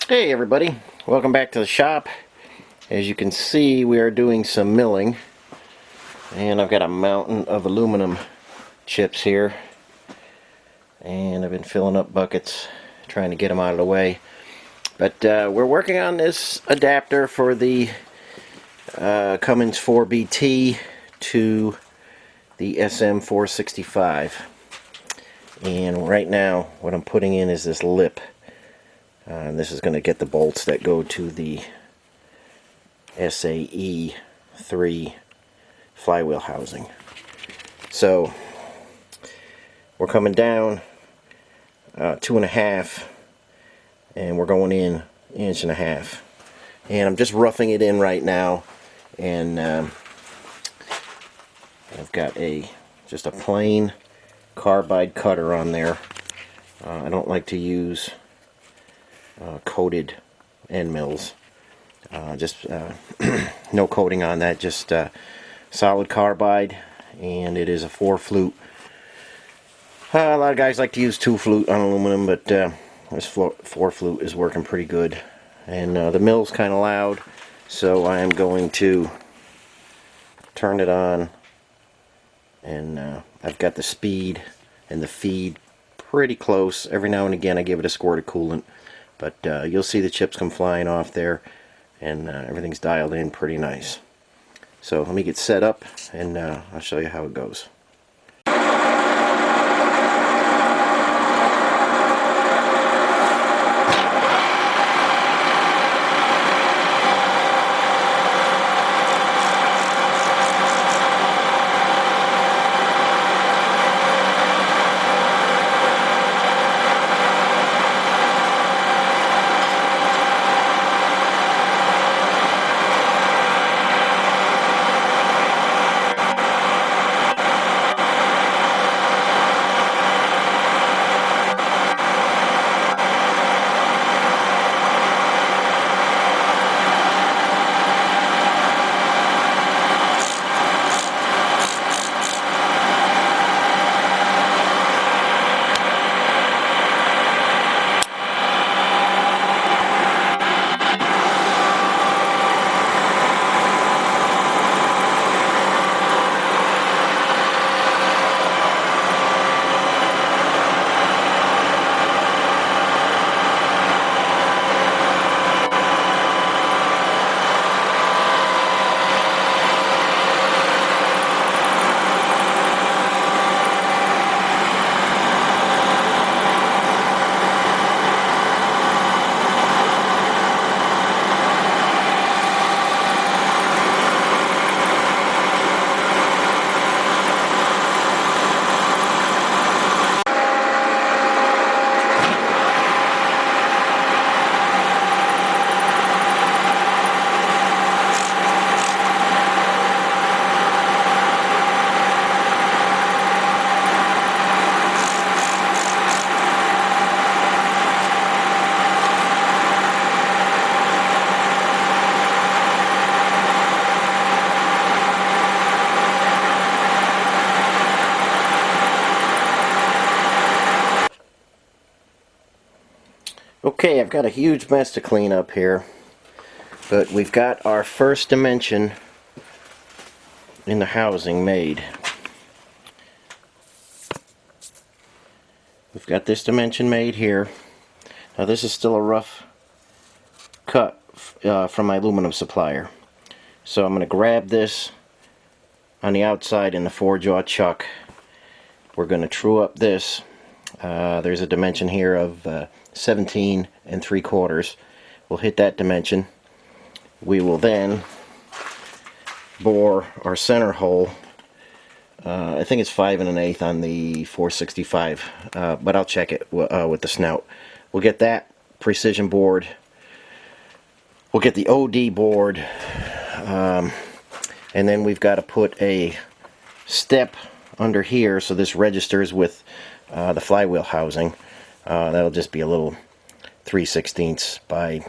Hey everybody, welcome back to the shop. As you can see, we are doing some milling, and I've got a mountain of aluminum chips here, and I've been filling up buckets trying to get them out of the way. But we're working on this adapter for the Cummins 4BT to the SM465, and right now what I'm putting in is this lip. And this is going to get the bolts that go to the SAE3 flywheel housing. So we're coming down 2.5, and we're going in 1.5 inches. And I'm just roughing it in right now, and I've got just a plain carbide cutter on there. I don't like to use coated end mills. No coating on that, just solid carbide, and it is a 4-flute. A lot of guys like to use 2-flute on aluminum, but this 4-flute is working pretty good. And the mill's kind of loud, so I am going to turn it on, and I've got the speed and the feed pretty close. Every now and again I give it a squirt of coolant, but you'll see the chips come flying off there, and everything's dialed in pretty nice. So let me get set up, and I'll show you how it goes. Okay, I've got a huge mess to clean up here, but we've got our first dimension in the housing made. We've got this dimension made here. Now this is still a rough cut from my aluminum supplier. So I'm going to grab this on the outside in the 4-jaw chuck. We're going to true up this. There's a dimension here of 17 3/4. We'll hit that dimension. We will then bore our center hole. I think it's 5 1/8 on the 465, but I'll check it with the snout. We'll get that precision bored. We'll get the OD board, and then we've got to put a step under here so this registers with the flywheel housing. That'll just be a little 3/16 by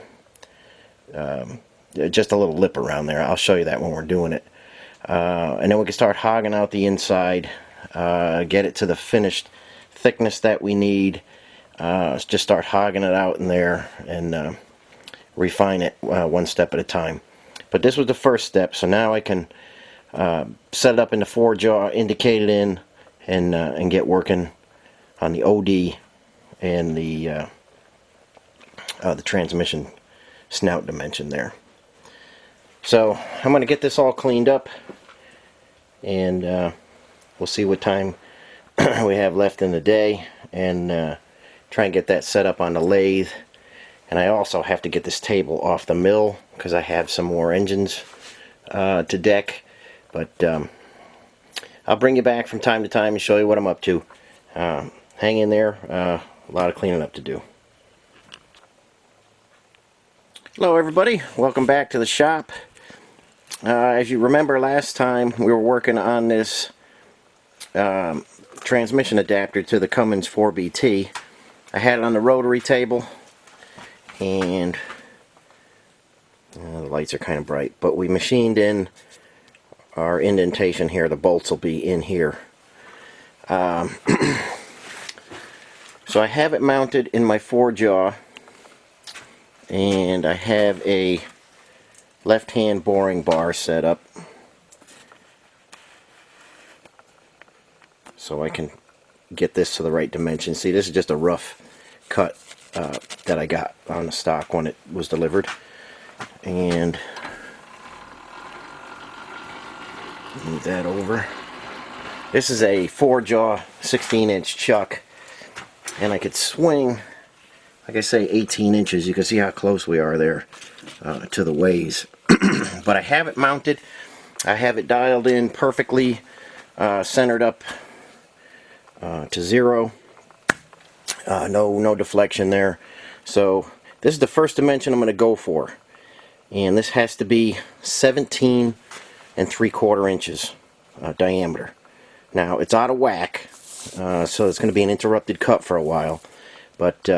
just a little lip around there. I'll show you that when we're doing it. And then we can start hogging out the inside, get it to the finished thickness that we need. Just start hogging it out in there, and refine it one step at a time. But this was the first step, so now I can set it up in the 4-jaw, indicate it in, and get working on the OD and the transmission snout dimension there. So I'm going to get this all cleaned up, and we'll see what time we have left in the day, and try and get that set up on the lathe. And I also have to get this table off the mill because I have some more engines to deck. But I'll bring you back from time to time and show you what I'm up to. Hang in there, a lot of cleaning up to do. Hello everybody, welcome back to the shop. As you remember, last time we were working on this transmission adapter to the Cummins 4BT. I had it on the rotary table, and the lights are kind of bright, but we machined in our indentation here. The bolts will be in here. So I have it mounted in my 4-jaw, and I have a left-hand boring bar set up so I can get this to the right dimension. See, this is just a rough cut that I got on the stock when it was delivered. And move that over. This is a 4-jaw 16-inch chuck, and I could swing, like I say, 18 inches. You can see how close we are there to the ways. But I have it mounted. I have it dialed in perfectly, centered up to 0. No deflection there. So this is the first dimension I'm going to go for, and this has to be 17 3/4 inches diameter. Now it's out of whack, so it's going to be an interrupted cut for a while. But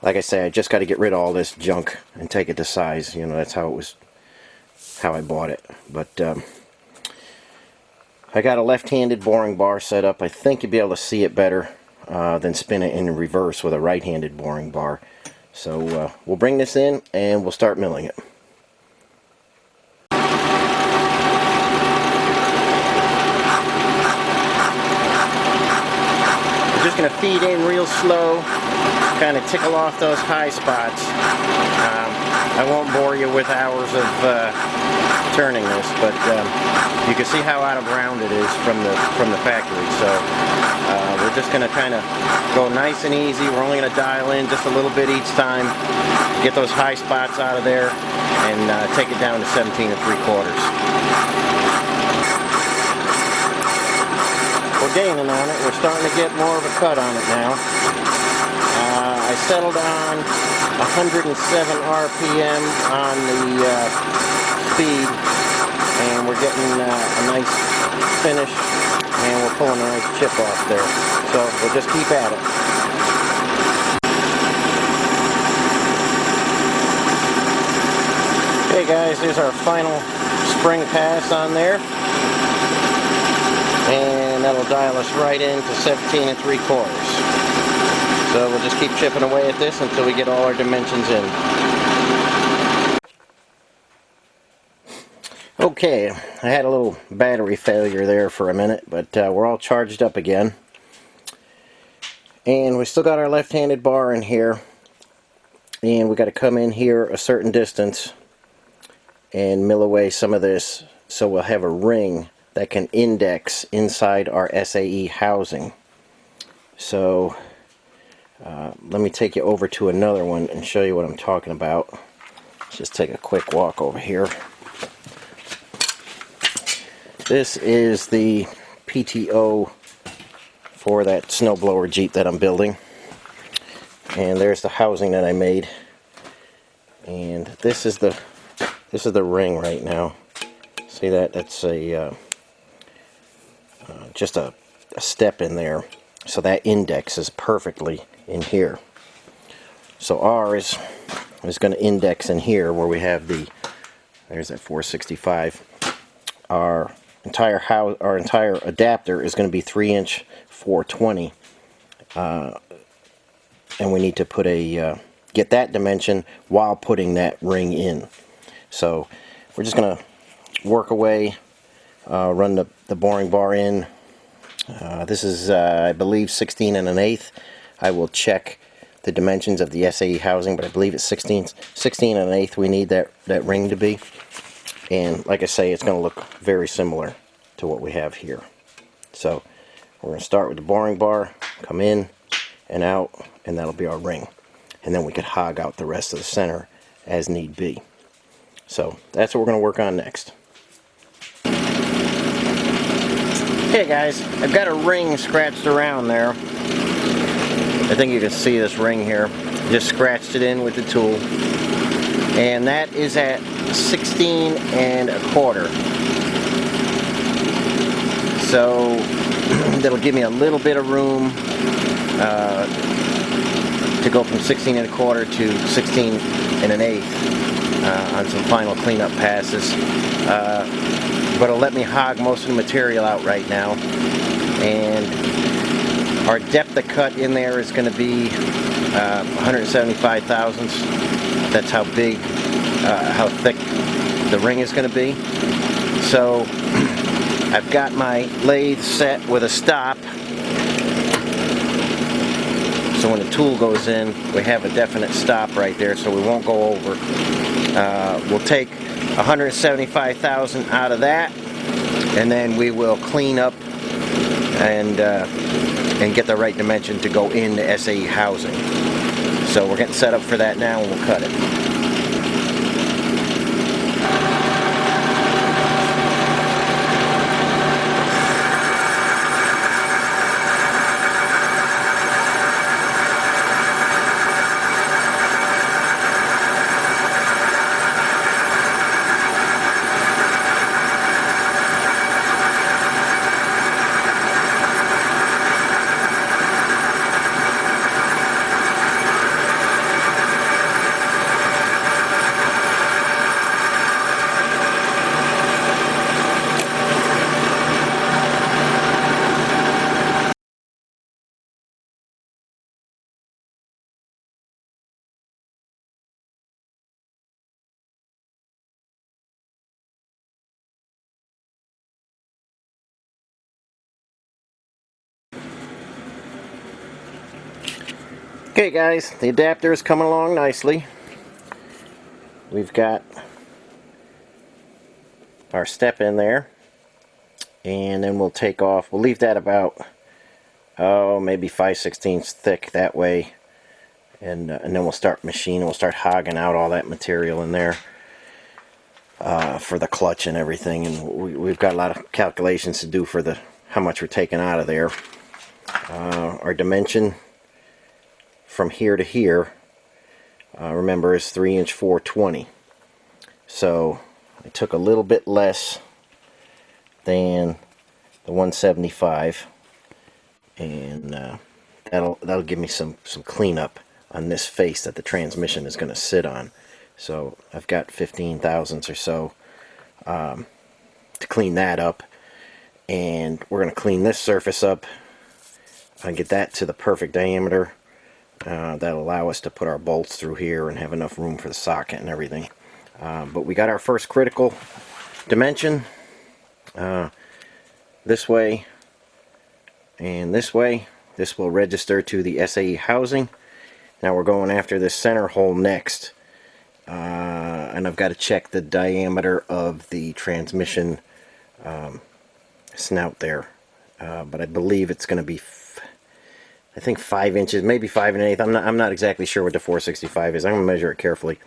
like I say, I just got to get rid of all this junk and take it to size. You know, that's how it was, how I bought it. But I got a left-handed boring bar set up. I think you'll be able to see it better than spin it in reverse with a right-handed boring bar. So we'll bring this in and we'll start milling it. We're just going to feed in real slow, kind of tickle off those high spots. I won't bore you with hours of turning this, but you can see how out of round it is from the factory. So we're just going to kind of go nice and easy. We're only going to dial in just a little bit each time, get those high spots out of there, and take it down to 17 3/4. We're gaining on it. We're starting to get more of a cut on it now. I settled on 107 RPM on the speed, and we're getting a nice finish, and we're pulling a nice chip off there. So we'll just keep at it. Okay guys, here's our final spring pass on there, and that'll dial us right into 17 3/4. So we'll just keep chipping away at this until we get all our dimensions in. Okay, I had a little battery failure there for a minute, but we're all charged up again. And we still got our left-handed bar in here, and we got to come in here a certain distance and mill away some of this, so we'll have a ring that can index inside our SAE housing. So let me take you over to another one and show you what I'm talking about. Let's just take a quick walk over here. This is the PTO for that snowblower Jeep that I'm building. And there's the housing that I made. And this is the ring right now. See that? That's a just a step in there. So that indexes perfectly in here. So ours is going to index in here where we have there's that 465. Our entire adapter is going to be 3-inch 420, and we need to put a get that dimension while putting that ring in. So we're just going to work away, run the boring bar in. This is, I believe, 16 and an eighth. I will check the dimensions of the SAE housing, but I believe it's 16 and an eighth we need that ring to be. And like I say, it's going to look very similar to what we have here. So we're going to start with the boring bar, come in and out, and that'll be our ring. And then we could hog out the rest of the center as need be. So that's what we're going to work on next. Okay guys, I've got a ring scratched around there. I think you can see this ring here. Just scratched it in with the tool. And that is at 16 and a quarter. So that'll give me a little bit of room to go from 16 and a quarter to 16 and an eighth on some final cleanup passes. But it'll let me hog most of the material out right now. And our depth of cut in there is going to be 175 thousandths. That's how big, how thick the ring is going to be. So I've got my lathe set with a stop. So when the tool goes in, we have a definite stop right there, so we won't go over. We'll take 175 thousand out of that, and then we will clean up and get the right dimension to go in the SAE housing. So we're getting set up for that now, and we'll cut it. Okay guys, the adapter is coming along nicely. We've got our step in there, and then we'll take off. We'll leave that about, maybe 5/16 thick that way, and then we'll start machining. We'll start hogging out all that material in there for the clutch and everything. And we've got a lot of calculations to do for how much we're taking out of there. Our dimension from here to here, remember, is 3" 420. So I took a little bit less than the 175, and that'll give me some cleanup on this face that the transmission is going to sit on. So I've got 15 thousandths or so to clean that up, and we're going to clean this surface up and get that to the perfect diameter. That'll allow us to put our bolts through here and have enough room for the socket and everything. But we got our first critical dimension this way and this way. This will register to the SAE housing. Now we're going after this center hole next, and I've got to check the diameter of the transmission snout there, but I believe it's going to be I think 5 inches, maybe 5 1/8. I'm not exactly sure what the 465 is. I'm going to measure it carefully.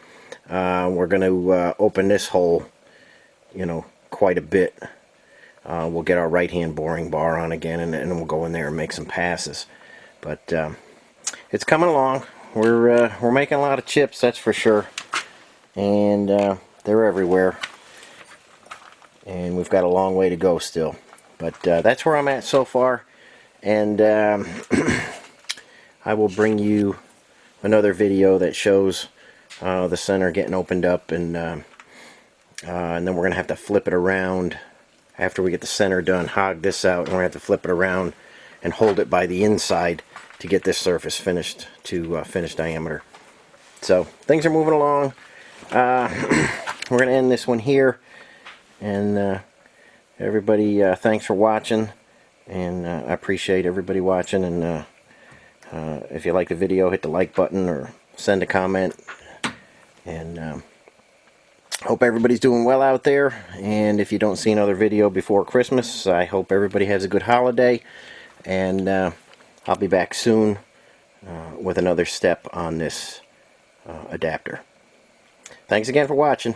We're going to open this hole, quite a bit. We'll get our right-hand boring bar on again, and then we'll go in there and make some passes. But it's coming along. We're making a lot of chips, that's for sure, and they're everywhere. And we've got a long way to go still. But that's where I'm at so far, and I will bring you another video that shows the center getting opened up, and then we're going to have to flip it around after we get the center done, hog this out, and we're going to have to flip it around and hold it by the inside to get this surface finished to finished diameter. So things are moving along. We're going to end this one here. And everybody, thanks for watching. And I appreciate everybody watching. And if you like the video, hit the like button or send a comment. And hope everybody's doing well out there. And if you don't see another video before Christmas, I hope everybody has a good holiday. And I'll be back soon with another step on this adapter. Thanks again for watching.